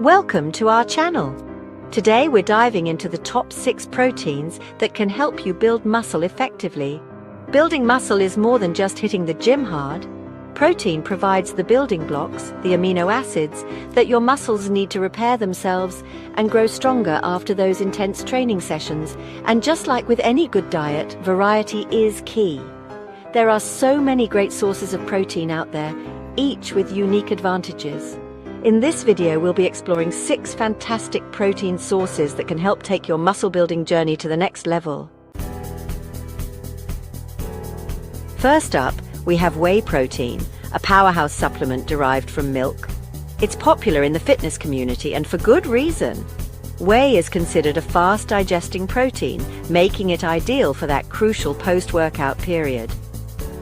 Welcome to our channel. Today we're diving into the top 6 proteins that can help you build muscle effectively. Building muscle is more than just hitting the gym hard. Protein provides the building blocks, the amino acids, that your muscles need to repair themselves and grow stronger after those intense training sessions. And just like with any good diet, variety is key. There are so many great sources of protein out there, each with unique advantages. In this video, we'll be exploring 6 fantastic protein sources that can help take your muscle building journey to the next level. First up, we have whey protein, a powerhouse supplement derived from milk. It's popular in the fitness community, and for good reason. Whey is considered a fast-digesting protein, making it ideal for that crucial post-workout period.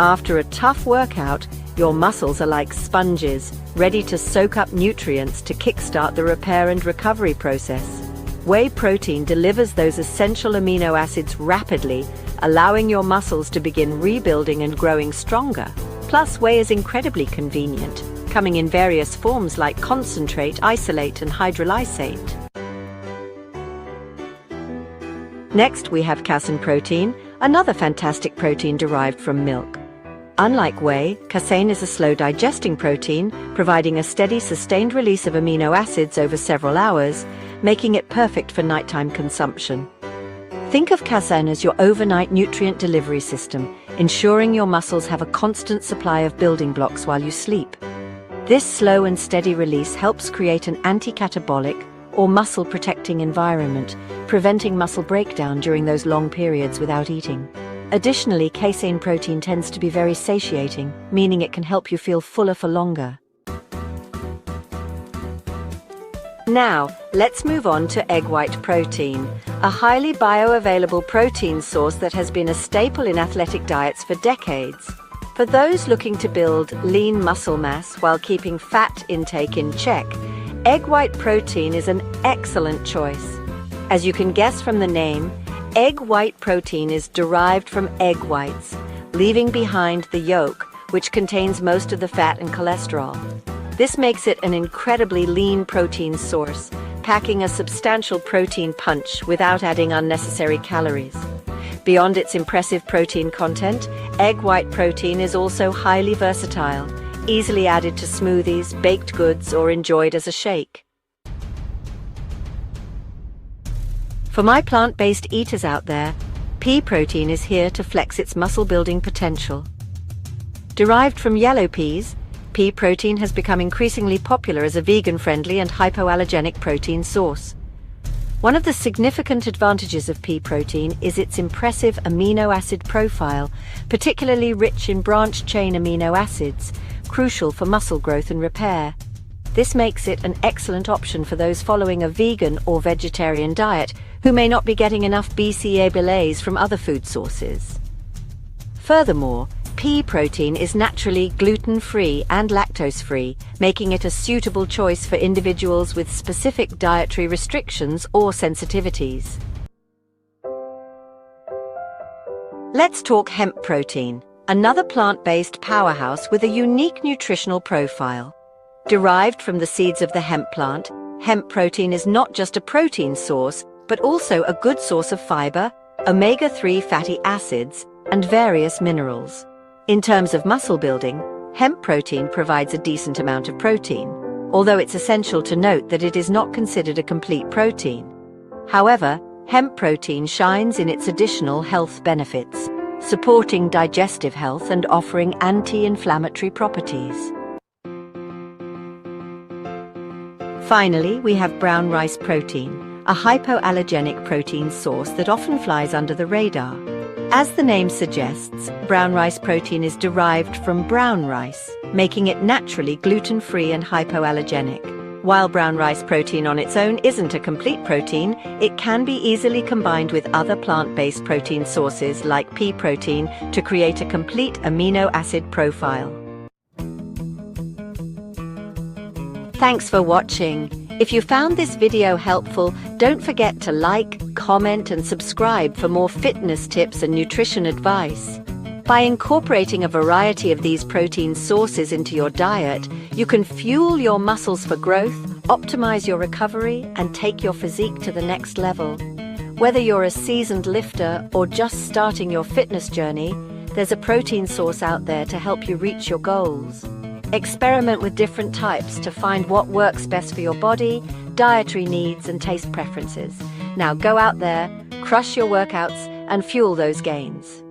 After a tough workout, your muscles are like sponges, ready to soak up nutrients to kickstart the repair and recovery process. Whey protein delivers those essential amino acids rapidly, allowing your muscles to begin rebuilding and growing stronger. Plus, whey is incredibly convenient, coming in various forms like concentrate, isolate, and hydrolysate. Next, we have casein protein, another fantastic protein derived from milk. Unlike whey, casein is a slow-digesting protein, providing a steady, sustained release of amino acids over several hours, making it perfect for nighttime consumption. Think of casein as your overnight nutrient delivery system, ensuring your muscles have a constant supply of building blocks while you sleep. This slow and steady release helps create an anti-catabolic or muscle-protecting environment, preventing muscle breakdown during those long periods without eating. Additionally, casein protein tends to be very satiating, meaning it can help you feel fuller for longer. Now, let's move on to egg white protein, a highly bioavailable protein source that has been a staple in athletic diets for decades. For those looking to build lean muscle mass while keeping fat intake in check, egg white protein is an excellent choice. As you can guess from the name, egg white protein is derived from egg whites, leaving behind the yolk, which contains most of the fat and cholesterol. This makes it an incredibly lean protein source, packing a substantial protein punch without adding unnecessary calories. Beyond its impressive protein content, egg white protein is also highly versatile, easily added to smoothies, baked goods, or enjoyed as a shake. For my plant-based eaters out there, pea protein is here to flex its muscle-building potential. Derived from yellow peas, pea protein has become increasingly popular as a vegan-friendly and hypoallergenic protein source. One of the significant advantages of pea protein is its impressive amino acid profile, particularly rich in branched-chain amino acids, crucial for muscle growth and repair. This makes it an excellent option for those following a vegan or vegetarian diet who may not be getting enough BCAAs from other food sources. Furthermore, pea protein is naturally gluten-free and lactose-free, making it a suitable choice for individuals with specific dietary restrictions or sensitivities. Let's talk hemp protein, another plant-based powerhouse with a unique nutritional profile. Derived from the seeds of the hemp plant, hemp protein is not just a protein source, but also a good source of fiber, omega-3 fatty acids, and various minerals. In terms of muscle building, hemp protein provides a decent amount of protein, although it's essential to note that it is not considered a complete protein. However, hemp protein shines in its additional health benefits, supporting digestive health and offering anti-inflammatory properties. Finally, we have brown rice protein, a hypoallergenic protein source that often flies under the radar. As the name suggests, brown rice protein is derived from brown rice, making it naturally gluten-free and hypoallergenic. While brown rice protein on its own isn't a complete protein, it can be easily combined with other plant-based protein sources like pea protein to create a complete amino acid profile. Thanks for watching. If you found this video helpful, don't forget to like, comment, and subscribe for more fitness tips and nutrition advice. By incorporating a variety of these protein sources into your diet, you can fuel your muscles for growth, Optimize your recovery and take your physique to the next level. Whether you're a seasoned lifter or just starting your fitness journey, there's a protein source out there to help you reach your goals. Experiment with different types to find what works best for your body, dietary needs, and taste preferences. Now go out there, crush your workouts, and fuel those gains.